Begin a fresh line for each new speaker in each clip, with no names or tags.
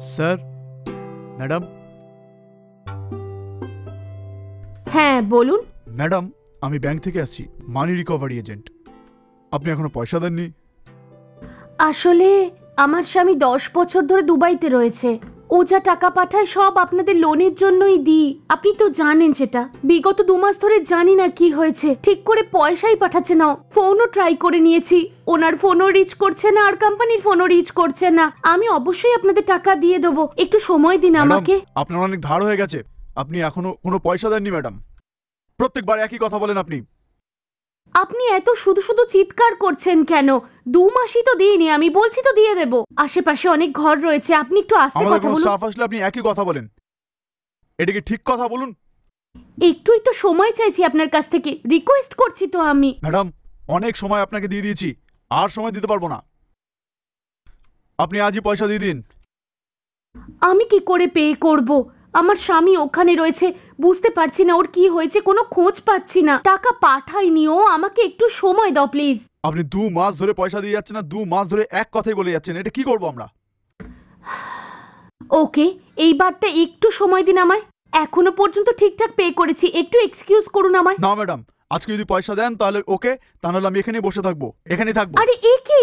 Sir, madam.
হ্যাঁ বলুন।
Madam, আমি ব্যাংক থেকে আসছি, মানি রিকভারি এজেন্ট। আপনি এখনো পয়সা দেননি?
আসলে আমার স্বামী 10 বছর ধরে দুবাইতে রয়েছে। ও যা টাকা পাঠায় সব আপনাদের লোনের জন্যই দিই। আপনি তো জানেন সেটা। বিগত 2 মাস ধরে জানি না কি হয়েছে, ঠিক করে পয়সাই পাঠাচ্ছে না। ফোনও ট্রাই করে নিয়েছি, ওনার ফোনও রিচ করছে না আর কোম্পানির ফোনও রিচ করছে না। আমি অবশ্যই আপনাদের টাকা দিয়ে দেবো, একটু সময় দিন আমাকে।
আপনার অনেক ধার হয়ে গেছে, আপনি এখনো কোনো পয়সা দেননি ম্যাডাম। প্রত্যেকবার একই কথা বলেন আপনি।
আপনি এত শুধু শুধু চিৎকার করছেন কেন? 2 মাসই তো দিইনি, আমি বলছি তো দিয়ে দেব। আশেপাশে অনেক ঘর রয়েছে, আপনি একটু আস্তে
আমাদের
কথা
কোনো
বলুন।
স্টাফ আসলে আপনি একই কথা বলেন, এটা কি ঠিক কথা বলুন?
একটুই তো সময় চাইছি আপনার কাছ থেকে, রিকোয়েস্ট করছি তো আমি।
ম্যাডাম, অনেক সময় আপনাকে দিয়ে দিয়েছি, আর সময় দিতে পারবো না। আপনি আজই পয়সা দিয়ে দিন।
আমি কি করে পে করব? আমার স্বামী ওখানে রয়েছে, বুঝতে পারছি না ওর কি হয়েছে, কোনো খোঁজ পাচ্ছি না। টাকা পাঠায়নি ও, আমাকে একটু সময় দাও প্লিজ।
আপনি 2 মাস ধরে পয়সা দিয়ে যাচ্ছেন না, 2 মাস ধরে এক কথাই বলে যাচ্ছেন, এটা কি করবো আমরা?
ওকে, এইবারটা একটু সময় দিন আমায়। এখনো পর্যন্ত ঠিকঠাক পে করেছি, একটু এক্সকিউজ করুন আমায়।
না ম্যাডাম, আজকে যদি পয়সা দেন তাহলে ওকে, তাহলে আমি এখানেই বসে থাকবো, এখানেই থাকবো।
আরে এ কি?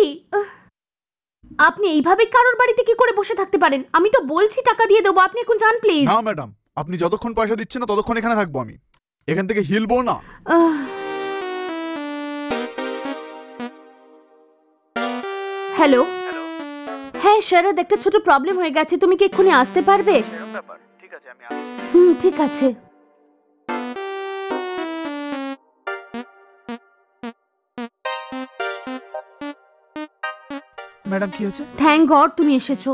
আপনি এইভাবে কারোর বাড়িতে কি করে বসে থাকতে পারেন? আমি তো বলছি টাকা দিয়ে দেবো, আপনি এখন যান প্লিজ।
না ম্যাডাম, আপনি যতক্ষণ পয়সা দিচ্ছেন না ততক্ষণ এখানে থাকবো আমি, এখান থেকে হিলবো না।
হ্যালো। হ্যাঁ শরৎ, একটা ছোট প্রবলেম হয়ে গেছে, তুমি কি এক্ষুনি আসতে পারবে?
ঠিক আছে, আমি
ঠিক আছে।
ম্যাডাম কি হয়েছে?
থ্যাংক গড তুমি এসেছো।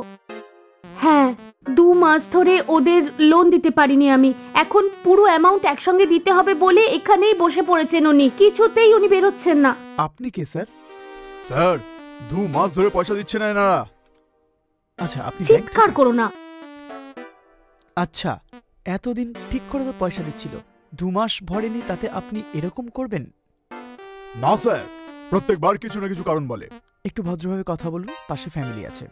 হ্যাঁ, 2 মাস ধরে ওদের লোন দিতে পারিনি আমি। এখন পুরো অ্যামাউন্ট একসঙ্গে দিতে হবে বলে এখানেই বসে পড়েছেন উনি, কিছুতেই উনি বেরোচ্ছেন না।
আপনি কে স্যার? স্যার, 2 মাস ধরে পয়সা দিচ্ছে না এনারা। আচ্ছা, আপনি
চিৎকার করো না।
আচ্ছা, এতদিন ঠিক করে তো পয়সা দিচ্ছিল, 2 মাস ভরেনি, তাতে আপনি এরকম করবেন?
না স্যার, প্রত্যেকবার কিছু না কিছু কারণ বলে।
একটু ভদ্রভাবে কথা বলুন, পাশে ফ্যামিলি আছে।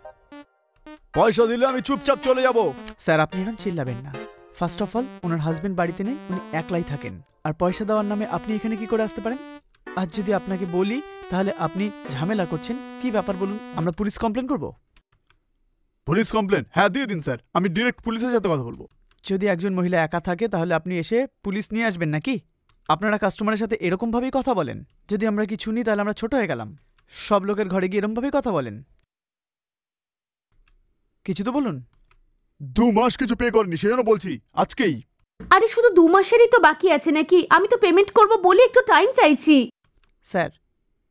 পয়সা দিলে আমি চুপচাপ চলে যাব।
স্যার, আপনি এরকম চিল্লাবেন না। First of all, owner husband বাড়িতে নেই, উনি একলাই থাকেন। আর পয়সা দেওয়ার নামে আপনি এখানে কি করে আসতে পারেন? আজ যদি আপনাকে বলি তাহলে আপনি ঝামেলা করছেন। কি ব্যাপার বলুন, আমরা পুলিশ কমপ্লেন করব?
Police complain? হ্যাঁ দিয়ে দিন স্যার, আমি ডিরেক্ট পুলিশের সাথে কথা বলবো।
যদি একজন মহিলা একা থাকে তাহলে আপনি এসে পুলিশ নিয়ে আসবেন নাকি? আপনারা কাস্টমারের সাথে এরকমভাবেই কথা বলেন? যদি আমরা কিছু নিই তাহলে আমরা ছোট হয়ে গেলাম? সব লোকের ঘরে গিয়ে এরকমভাবেই কথা বলেন? কিছু তো বলুন।
2 মাস কিছু পে করেনি, সেজন্য বলছি আজকেই।
আরে শুধু 2 মাসেরই তো বাকি আছে নাকি? আমি তো পেমেন্ট করব বলে একটু টাইম চাইছি।
স্যার,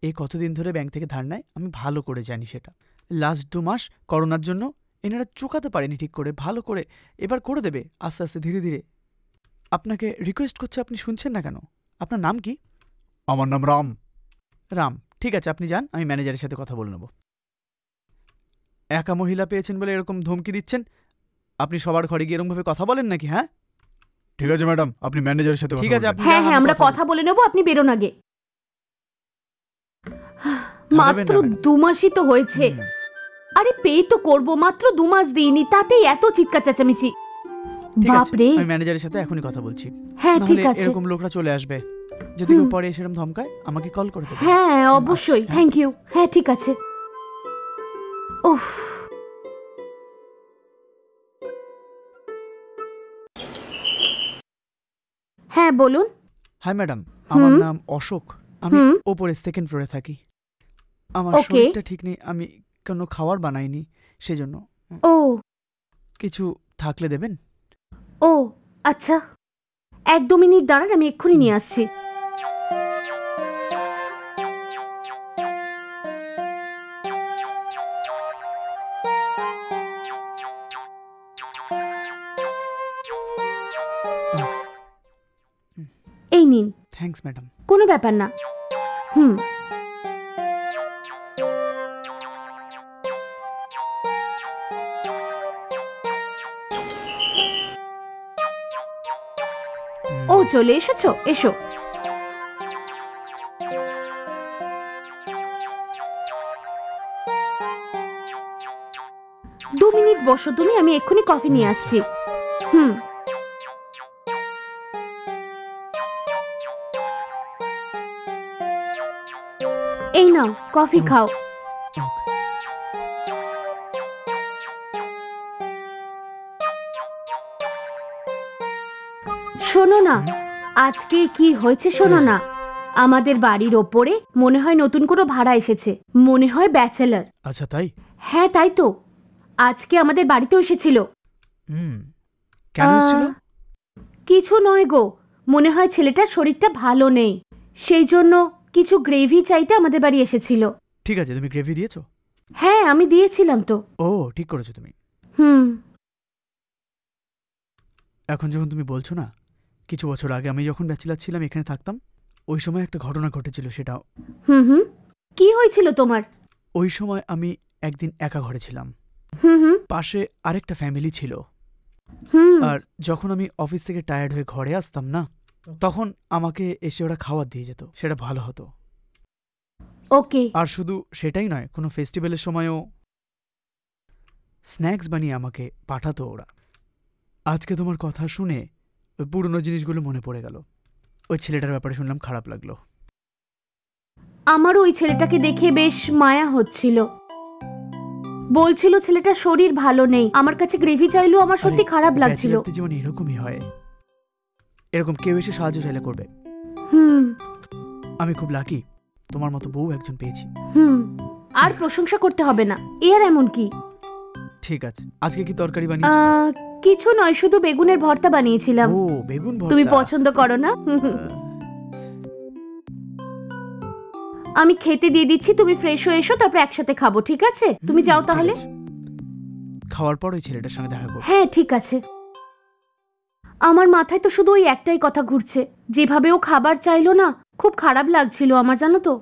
এই কতদিন ধরে ব্যাংক থেকে ধার নেয় আমি ভালো করে জানি সেটা। লাস্ট 2 মাস করোনার জন্য এনারা চুকাতে পারেনি ঠিক করে, ভালো করে এবার করে দেবে আস্তে আস্তে ধীরে ধীরে। আপনাকে রিকোয়েস্ট করছে, আপনি শুনছেন না কেন? আপনার নাম কি?
আমার নাম রাম।
রাম, ঠিক আছে, আপনি যান, আমি ম্যানেজারের সাথে কথা বলে নেব। একা মহিলা পেয়েছেন বলে এরকম ধমকি দিচ্ছেন? আপনি সবার ঘরে গিয়ে এরকমভাবে কথা বলেন নাকি? হ্যাঁ
ঠিক আছে ম্যাডাম, আপনি ম্যানেজারের সাথে
ঠিক আছে, আপনি
হ্যাঁ
যান,
হ্যাঁ
আমি
আমরা
কথা
কথা বলে নেব, আপনি বেরোন আগে।
ঘাবড়াবেন
মাত্র
না, ম্যাডাম।
2 মাসই তো হয়েছে। আরে পে তো করব, মাত্র 2 মাস দিইনি, তাতেই এত চিৎকার চেঁচামেচি।
ঠিক আছে,
বাপরে।
আমি ম্যানেজারের সাথে এখনই কথা বলছি।
হ্যাঁ ঠিক
নাহলে
আছে।
এরকম লোকরা চলে আসবে। যদি কেউ পরে সেরকম ধমকায় আমাকে কল করে দেবে।
হ্যাঁ অবশ্যই,
হ্যাঁ।
Thank you. হ্যাঁ ঠিক আছে। উফ। হ্যাঁ বলুন।
হাই ম্যাডাম, আমার নাম অশোক, আমি
হুম।
ওপরে 2nd ফ্লোরে থাকি। আমার
Okay.
শরীরটা ঠিক নেই, আমি কোনো খাবার বানাইনি, সেজন্য
ও
কিছু থাকলে দেবেন?
ও আচ্ছা, 1-2 মিনিট দাঁড়ান, আমি এক্ষুনি নিয়ে আসছি। এই নিন।
Thanks madam.
কোনো ব্যাপার না। হুম। ও চলে এসেছো, এসো। 2 মিনিট বসো তুমি, আমি এক্ষুনি কফি নিয়ে আসছি। হুম। এই নাও কফি খাও। শোনো না, আজকে কি হয়েছে শোনো না, আমাদের বাড়ির ওপরে মনে হয় নতুন কোনো ভাড়া এসেছে, মনে হয় ব্যাচেলার।
আচ্ছা তাই?
হ্যাঁ তাই তো, আজকে আমাদের বাড়িতেও এসেছিল।
হুম, কেন এসেছিল?
কিছু নয় গো, মনে হয় ছেলেটার শরীরটা ভালো নেই, সেই জন্য কিছু গ্রেভি চাইতে আমাদের বাড়ি এসেছিল।
ঠিক আছে, তুমি গ্রেভি দিয়েছো?
হ্যাঁ আমি দিয়েছিলাম তো।
ও ঠিক করেছো তুমি।
হুম।
এখন যখন তুমি বলছো না, কিছু বছর আগে আমি যখন ব্যাচেলার ছিলাম, এখানে থাকতাম, ওই সময় একটা ঘটনা ঘটেছিল। সেটা
হুম হুম, কি হয়েছিল তোমার?
ওই সময় আমি একদিন একা ঘরে ছিলাম,
হুম হুম
পাশে আরেকটা ফ্যামিলি ছিল।
হুম।
আর যখন আমি অফিস থেকে টায়ার্ড হয়ে ঘরে আসতাম না, তখন আমাকে এসে ওরা খাবার দিয়ে যেত, সেটা ভালো হতো।
ওকে।
আর শুধু সেটাই নয়, কোনো ফেস্টিভ্যালের সময়ও স্ন্যাক্স বানিয়ে আমাকে পাঠাতো ওরা। আজকে তোমার কথা শুনে ওই পুরনো জিনিসগুলো মনে পড়ে গেল। ওই ছেলেটার ব্যাপারে শুনলাম, খারাপ লাগলো।
আমারও ওই ছেলেটাকে দেখে বেশ মায়া হচ্ছিল, বলছিল ছেলেটার শরীর ভালো নেই, আমার কাছে গ্রেভি চাইলো, আমার সত্যি খারাপ লাগছিল।
ব্যাচেলরদের জীবন এরকমই হয়, এরকম কেউ এসে সাহায্য চাইলে করবে।
হুম
আমি খুব লাকি, তোমার মতো বউ একজন পেয়েছি।
হুম। আর প্রশংসা করতে হবে না, এর এমন কি।
ঠিক আছে, আজকে কি তরকারি বানিয়েছো?
কিছু নয়, শুধু বেগুনের ভর্তা বানিয়েছিলাম।
ও বেগুন ভর্তা।
তুমি পছন্দ করো না? আমি খেতে দিয়ে দিচ্ছি, তুমি ফ্রেশ হয়ে এসো, তারপর একসাথে খাবো, ঠিক আছে? তুমি যাও তাহলে।
খাওয়ার পর ওই ছেলেটার সঙ্গে দেখা করবো।
হ্যাঁ ঠিক আছে। আমার মাথায় তো শুধু ওই একটাই কথা ঘুরছে, যেভাবে ও খাবার চাইলো না, খুব খারাপ লাগছিল আমার, জানো তো।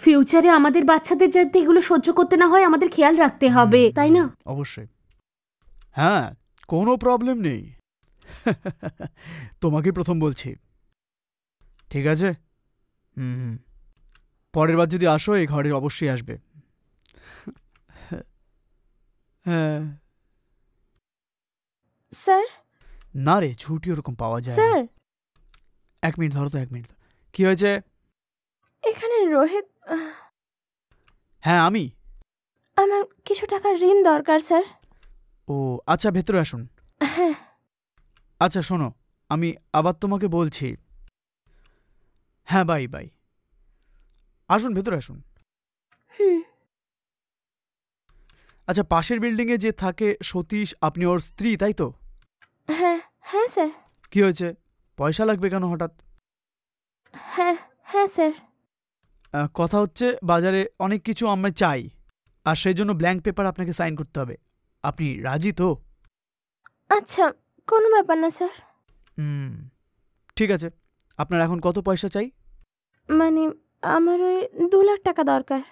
ফিউচারে আমাদের বাচ্চাদের যাতে এগুলো সহ্য করতে না হয়, আমাদের খেয়াল রাখতে হবে, তাই না?
অবশ্যই। হ্যাঁ, কোনো প্রবলেম নেই। তোমাকে প্রথম বলছি, ঠিক আছে? হুম, পরের বার যদি আসো এই ঘরে অবশ্যই আসবে। হ্যাঁ।
স্যার
না রে, ছুটি ওরকম পাওয়া যায় না।
স্যার,
1 মিনিট ধরো তো, 1 মিনিট। কি হয়েছে?
এখানে রোহিত,
হ্যাঁ আমি।
আমার কিছু টাকার ঋণ দরকার স্যার।
ও আচ্ছা, ভেতরে আসুন।
হ্যাঁ।
আচ্ছা শোনো, আমি আবার তোমাকে বলছি। হ্যাঁ বাই বাই, আসুন ভেতরে আসুন।
হুম।
আচ্ছা, পাশের বিল্ডিংয়ে যে থাকে সতীশ, আপনি ওর স্ত্রী তাই তো?
হ্যাঁ হ্যাঁ স্যার।
কি হয়েছে, পয়সা লাগবে কেন হঠাৎ?
হ্যাঁ হ্যাঁ স্যার।
কথা হচ্ছে বাজারে অনেক কিছু আমরা চাই, আর সেই জন্য ব্ল্যাঙ্ক পেপার আপনাকে সাইন করতে হবে। আপনি রাজি তো?
আচ্ছা, কোনো ব্যাপার না স্যার।
হুম, ঠিক আছে। আপনার এখন কত পয়সা চাই?
মানে আমার ওই 2 লাখ টাকা দরকার।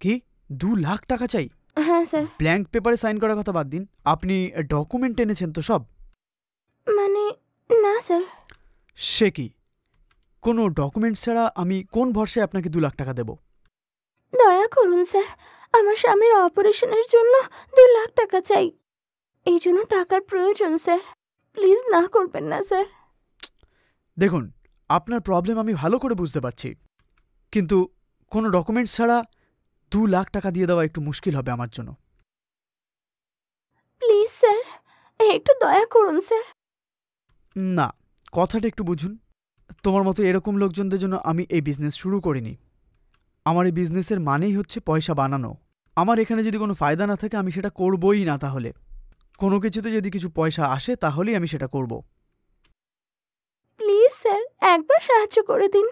কি 2 লাখ টাকা চাই?
হ্যাঁ স্যার।
ব্ল্যাঙ্ক পেপারে সাইন করার কথা বাদ দিন, আপনি ডকুমেন্ট এনেছেন তো সব?
মানে না স্যার।
সে কি, কোনো ডকুমেন্ট ছাড়া আমি কোন ভরসায় আপনাকে 2 লাখ টাকা দেব?
দয়া করুন স্যার, আমার স্বামীর অপারেশনের জন্য 2 লাখ টাকা চাই, এই জন্য টাকার প্রয়োজন স্যার, প্লিজ না করবেন না স্যার।
দেখুন, আপনার প্রবলেম আমি ভালো করে বুঝতে পারছি, কিন্তু কোনো ডকুমেন্টস ছাড়া 2 লাখ টাকা দিয়ে দেওয়া একটু মুশকিল হবে আমার জন্য।
প্লিজ স্যার, একটু দয়া করুন স্যার।
না, কথাটা একটু বুঝুন। তোমার মতো এরকম লোকজনদের জন্য আমি এই বিজনেস শুরু করিনি। আমার এই বিজনেসের মানেই হচ্ছে পয়সা বানানো। আমার এখানে যদি কোনো ফায়দা না থাকে আমি সেটা করবই না। তাহলে কোনো কিছুতে যদি কিছু পয়সা আসে তাহলেই আমি সেটা করব।
প্লিজ স্যার, একবার সাহায্য করে দিন।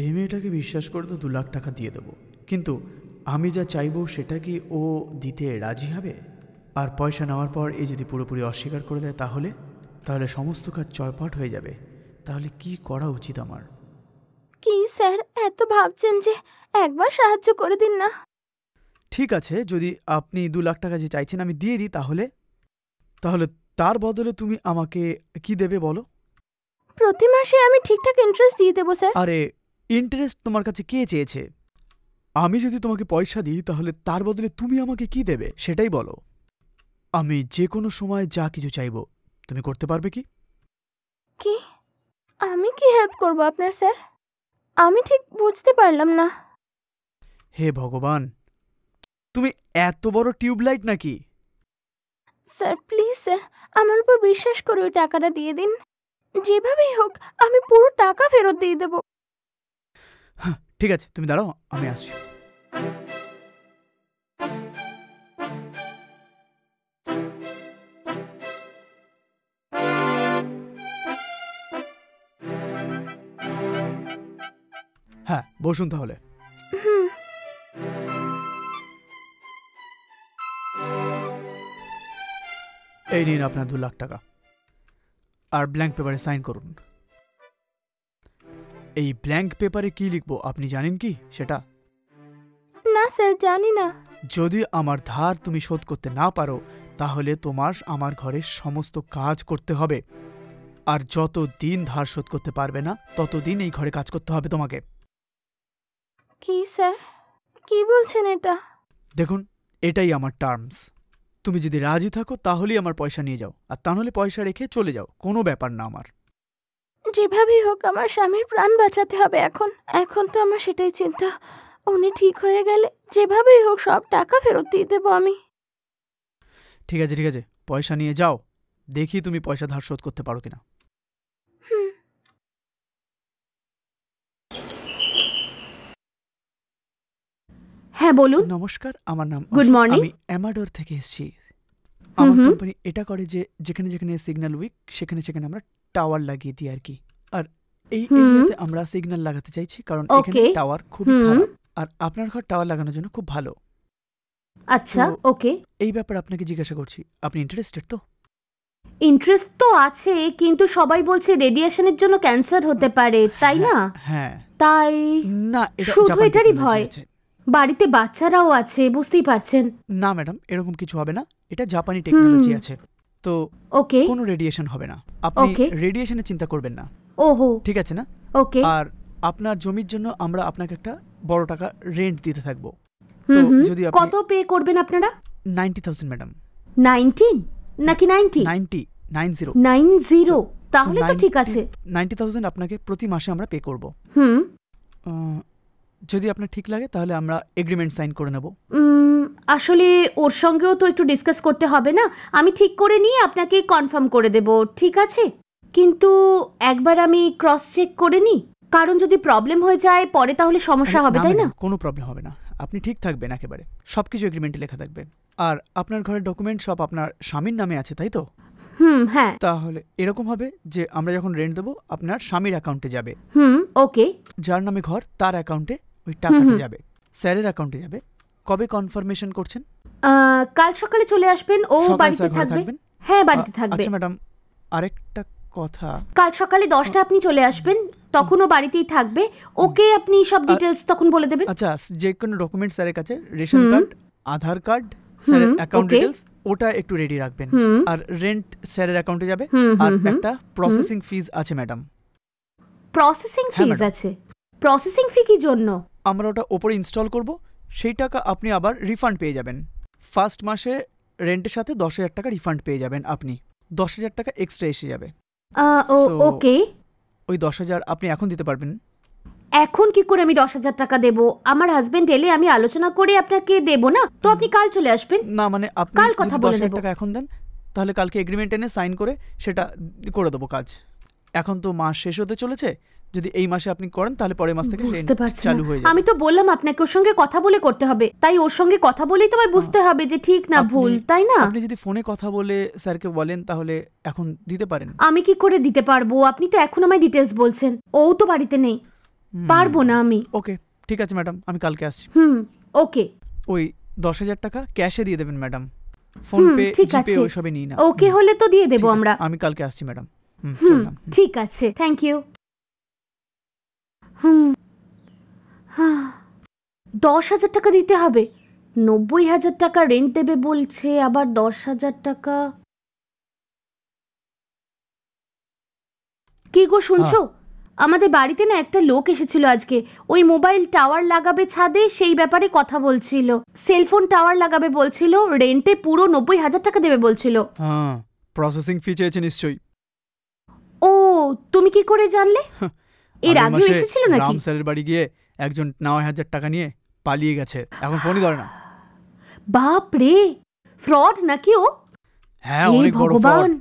এই মেয়েটাকে বিশ্বাস করে তো 2 লাখ টাকা দিয়ে দেবো, কিন্তু আমি যা চাইবো সেটা কি ও দিতে রাজি হবে? আর পয়সা নেওয়ার পর এ যদি পুরোপুরি অস্বীকার করে দেয় তাহলে তাহলে সমস্ত কাজ চয়পট হয়ে যাবে। তাহলে কি করা উচিত আমার?
কি স্যার এত ভাবছেন যে, একবার সাহায্য করে দিন না।
ঠিক আছে, যদি আপনি 2 লাখ টাকা যে চাইছেন আমি দিয়ে দিই, তাহলে তাহলে তার বদলে তুমি আমাকে কি দেবে বলো?
প্রতি মাসে আমি ঠিকঠাক ইন্টারেস্ট দিয়ে দেবো স্যার।
আরে ইন্টারেস্ট তোমার কাছে কে চেয়েছে? আমি যদি তোমাকে পয়সা দিই তাহলে তার বদলে তুমি আমাকে কি দেবে সেটাই বলো। আমি যে কোনো সময় যা কিছু চাইবো তুমি করতে পারবে কি?
কি? আমি কি হেল্প করব আপনার স্যার? আমি ঠিক বুঝতে পারলাম না।
হে ভগবান, তুমি এত বড় টিউবলাইট নাকি?
স্যার প্লিজ স্যার, আমার উপর বিশ্বাস করে ওই টাকাটা দিয়ে দিন। যেভাবেই হোক আমি পুরো টাকা ফেরত দিয়ে দেব।
হ্যাঁ, ঠিক আছে, তুমি দাঁড়াও, আমি আসছি। হ্যাঁ, বসুন তাহলে।
হুম।
এই নিন আপনার 2 লাখ টাকা, আর ব্ল্যাঙ্ক পেপারে সাইন করুন। এই ব্ল্যাঙ্ক পেপারে কি লিখবো আপনি জানেন কি সেটা?
না স্যার, জানি না।
যদি আমার ধার তুমি শোধ করতে না পারো তাহলে তোমার আমার ঘরে সমস্ত কাজ করতে হবে, আর যত দিন ধার শোধ করতে পারবে না ততদিন এই ঘরে কাজ করতে হবে তোমাকে।
কি স্যার, কি বলছেন এটা?
দেখুন, এটাই আমার টার্মস। তুমি যদি রাজি থাকো তাহলেই আমার পয়সা নিয়ে যাও, আর তা নাহলে পয়সা রেখে চলে যাও, কোনো ব্যাপার না আমার।
যেভাবেই হোক আমার স্বামীর প্রাণ বাঁচাতে হবে এখন। এখন তো আমার সেটাই চিন্তা। উনি ঠিক হয়ে গেলে যেভাবেই হোক সব টাকা ফেরত দিয়ে দেবো আমি।
ঠিক আছে, ঠিক আছে, পয়সা নিয়ে যাও, দেখি তুমি পয়সা ধার শোধ করতে পারো কিনা।
হুম।
হ্যাঁ বলুন।
নমস্কার, আমার নাম
Good
অশোক।
morning.
আমি অ্যামাডোর থেকে এসেছি। আমার
হুম।
কোম্পানি এটা করে যে যেখানে যেখানে সিগন্যাল উইক সেখানে সেখানে আমরা টাওয়ার লাগিয়ে দিই আর কি। আর এই
হুম।
এরিয়াতে আমরা সিগন্যাল লাগাতে চাইছি কারণ এখানে
Okay.
টাওয়ার খুবই
হুম।
খারাপ, আর আপনার ঘর টাওয়ার লাগানোর জন্য খুব ভালো।
আচ্ছা,
তো-
ওকে।
এই ব্যাপারে আপনাকে জিজ্ঞাসা করছি, আপনি ইন্টারেস্টেড তো?
ইন্টারেস্ট তো আছে, কিন্তু সবাই বলছে রেডিয়েশনের জন্য ক্যান্সার হতে পারে, তাই না?
হ্যাঁ।
তাই
না, এটা
শুধু
জাপান
এটারই
technology
ভয়?
আছে।
বাড়িতে বাচ্চারাও আছে, বুঝতেই পারছেন।
না ম্যাডাম, এরকম কিছু হবে না, এটা জাপানি টেকনোলজি আছে, তো
ওকে।
কোনো রেডিয়েশন হবে না। আপনি
Okay.
রেডিয়েশনের চিন্তা করবেন না,
ওহো,
ঠিক আছে না?
ওকে।
আর আপনার জমির জন্য আমরা আপনাকে একটা বড় টাকা রেন্ট দিতে থাকবো।
হুম
তো
হুম।
যদি আপনি
কত পে করবেন আপনারা?
90,000 ম্যাডাম।
19 নাকি 90?
90
90। তাহলে তো ঠিক আছে।
90,000 আপনাকে প্রতি মাসে আমরা পে করব।
হুম।
যদি আপনার ঠিক লাগে তাহলে আমরা এগ্রিমেন্ট সাইন করে নেব।
আসলে ওর সঙ্গেও তো একটু ডিসকাস করতে হবে না? আমি ঠিক করে নিয়ে আপনাকে কনফার্ম করে দেব, ঠিক আছে? কিন্তু একবার আমি ক্রস চেক করে নিই, কারণ যদি প্রবলেম হয়ে যায় পরে তাহলে সমস্যা হবে, তাই না?
কোনো প্রবলেম হবে না, আপনি ঠিক থাকবেন একেবারে, সবকিছু এগ্রিমেন্টে লেখা থাকবে। আর আপনার ঘরের ডকুমেন্ট সব আপনার স্বামীর নামে আছে, তাই তো?
হ্যাঁ।
তাহলে এরকম হবে যে আমরা যখন রেন্ট দেবো আপনার স্বামীর অ্যাকাউন্টে যাবে,
ওকে।
যার নামে ঘর তার অ্যাকাউন্টে ওই টাকাটা
হুম।
যাবে, স্যারের অ্যাকাউন্টে যাবে। কবে কনফার্মেশন করছেন?
কাল সকালে চলে আসবেন, ও
সকালে
বাড়িতে
স্যার ঘরে
থাকবে।
থাকবেন?
হ্যাঁ, বাড়িতে থাকবে।
আচ্ছা ম্যাডাম, আরেকটা কথা,
কাল সকালে 10টা আপনি চলে আসবেন, তখন ও বাড়িতেই থাকবে। ওকে আপনি সব ডিটেলস তখন বলে দেবেন।
আচ্ছা যে কোনো ডকুমেন্ট স্যারের কাছে, রেশন
হুম।
কার্ড, আধার কার্ড, স্যারের অ্যাকাউন্ট
okay.
ডিটেলস, ওটা একটু রেডি রাখবেন।
হুম।
আর রেন্ট স্যারের অ্যাকাউন্টে যাবে।
হুম,
আর
হুম, হুম।
একটা প্রসেসিং ফিজ আছে ম্যাডাম।
প্রসেসিং
হ্যাঁ,
ফিজ
ম্যাডাম।
আছে? প্রসেসিং ফি কি জন্য?
আমরা ওটা ওপরে ইনস্টল করব, সেই টাকা আপনি আবার রিফান্ড পেয়ে যাবেন। ফার্স্ট মাসে রেন্টের সাথে 10,000 টাকা রিফান্ড পেয়ে যাবেন আপনি, 10,000 টাকা এক্সট্রা এসে যাবে। So-
ওকে।
ওই 10,000 আপনি এখন দিতে পারবেন?
এখন কি করে আমি 10,000 টাকা দেব? আমার হাজবেন্ড এলে আমি আলোচনা করে আপনাকে দেব না? তো আপনি কাল চলে আসবেন।
না মানে আপনি
কাল
যদি
কথা বলে
10,000
নেব।
টাকা এখন দেন তাহলে কালকে এগ্রিমেন্ট এনে সাইন করে সেটা করে দেবো কাজ। এখন তো মাস শেষ হতে চলেছে, যদি এই মাসে আপনি করেন তাহলে পরের মাস থেকে
বুঝতে পারছি
চালু
না।
হয়ে যাবে।
আমি তো বললাম আপনাকে ওর সঙ্গে কথা বলে করতে হবে, তাই ওর সঙ্গে কথা বলেই তো আমায় বুঝতে হবে যে ঠিক না
আপনি-
ভুল, তাই না?
আপনি যদি ফোনে কথা বলে স্যারকে বলেন তাহলে এখন দিতে পারেন।
আমি কি করে দিতে পারবো? আপনি তো এখন আমায় ডিটেলস বলছেন, ও তো বাড়িতে নেই, পারবো না আমি।
ওকে, ঠিক আছে ম্যাডাম, আমি কালকে আসছি।
ওকে।
ওই 10,000 টাকা ক্যাশে দিয়ে দেবেন ম্যাডাম, ফোনপে
ঠিক
জিপে
আছে।
ওইসবে নিই না।
ওকে হলে তো দিয়ে দেবো
ঠিক আছে,
আমরা।
আমি কালকে আসছি ম্যাডাম।
হুম,
চললাম।
ঠিক আছে, থ্যাংক ইউ। 10,000 টাকা দিতে হবে? 90,000 টাকা রেন্ট দেবে বলছে, আবার 10,000 টাকা। কি গো শুনছো? আমাদের বাড়িতে না একটা লোক এসেছিল আজকে, ওই মোবাইল টাওয়ার লাগাবে ছাদে, সেই ব্যাপারে কথা বলছিল। সেলফোন টাওয়ার লাগাবে বলছিল, রেন্টে পুরো 90,000 টাকা দেবে বলছিল।
হ্যাঁ, প্রসেসিং ফি চেয়েছে নিশ্চয়ই।
ও, তুমি কি করে জানলে? এর
আগের
আগেও
মাসে
এসেছিল নাকি?
রাম স্যারের বাড়ি গিয়ে একজন 9,000 টাকা নিয়ে পালিয়ে গেছে, এখন ফোনই ধরে না।
বাপ রে, ফ্রড নাকি ও?
হ্যাঁ,
হে
অনেক বড়
ভগবান,
ফ্রড।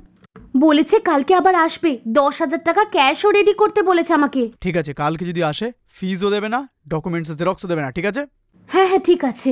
বলেছে কালকে আবার আসবে, 10,000 টাকা ক্যাশও রেডি করতে বলেছে আমাকে।
ঠিক আছে, কালকে যদি আসে ফিজও দেবে না, ডকুমেন্টস জেরক্সও দেবে না, ঠিক আছে?
হ্যাঁ হ্যাঁ ঠিক আছে।